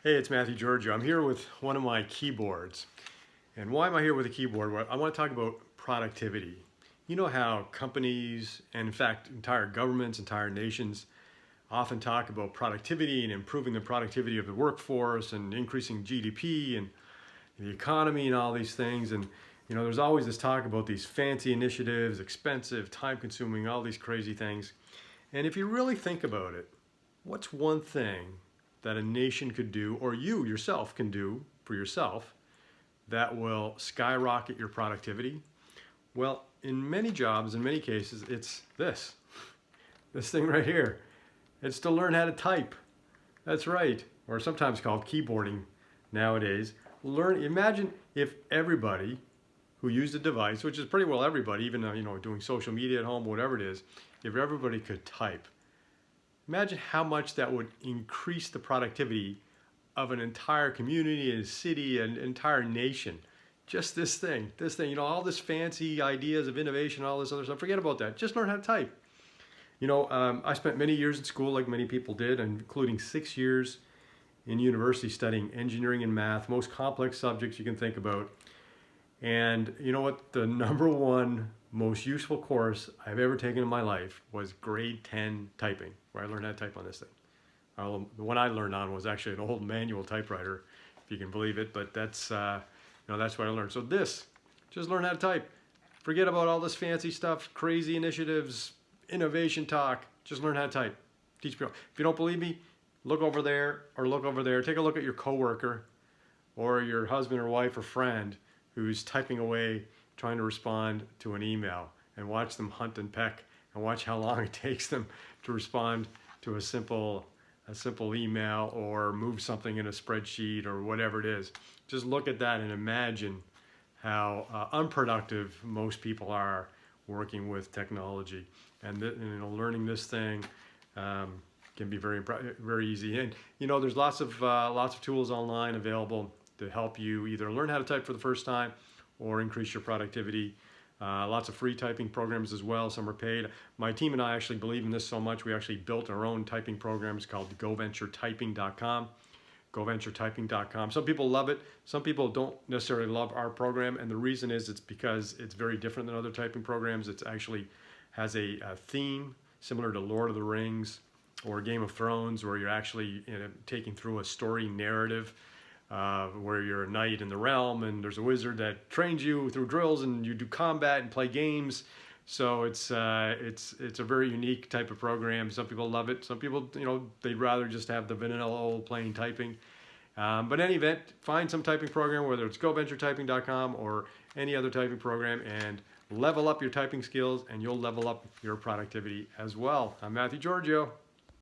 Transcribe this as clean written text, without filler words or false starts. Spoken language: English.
Hey, it's Matthew Giorgio. I'm here with one of my keyboards. And why am I here with a keyboard? Well, I want to talk about productivity. You know how companies, and in fact, entire governments, entire nations, often talk about productivity and improving the productivity of the workforce and increasing GDP and the economy and all these things. And there's always this talk about these fancy initiatives, expensive, time-consuming, all these crazy things. And if you really think about it, what's one thing that a nation could do, or you yourself can do for yourself, that will skyrocket your productivity? Well, in many jobs, in many cases, it's this thing right here. It's to learn how to type. That's right, or sometimes called keyboarding nowadays. Imagine if everybody who used a device, which is pretty well everybody, even doing social media at home, whatever it is, if everybody could type. Imagine how much that would increase the productivity of an entire community, a city, an entire nation. Just this thing, all this fancy ideas of innovation, all this other stuff, forget about that. Just learn how to type. I spent many years in school, like many people did, including 6 years in university studying engineering and math, most complex subjects you can think about. And you know what? The number one most useful course I've ever taken in my life was grade 10 typing, where I learned how to type on this thing. The one I learned on was actually an old manual typewriter, if you can believe it, but that's what I learned. So just learn how to type. Forget about all this fancy stuff, crazy initiatives, innovation talk. Just learn how to type. Teach people. If you don't believe me, look over there or look over there. Take a look at your coworker or your husband or wife or friend who's typing away trying to respond to an email, and watch them hunt and peck and watch how long it takes them to respond to a simple email or move something in a spreadsheet or whatever it is. Just look at that and imagine how unproductive most people are working with technology. And learning this thing can be very easy. And there's lots of tools online available to help you either learn how to type for the first time or increase your productivity. Lots of free typing programs as well. Some are paid. My team and I actually believe in this so much, we actually built our own typing programs called GoVentureTyping.com. GoVentureTyping.com. Some people love it. Some people don't necessarily love our program, and the reason is it's because it's very different than other typing programs. It actually has a theme similar to Lord of the Rings or Game of Thrones, where you're actually taking through a story narrative. Where you're a knight in the realm and there's a wizard that trains you through drills and you do combat and play games. So it's a very unique type of program. Some people love it. Some people, they'd rather just have the vanilla old plain typing. But in any event, find some typing program, whether it's GoVentureTyping.com or any other typing program, and level up your typing skills, and you'll level up your productivity as well. I'm Matthew Giorgio.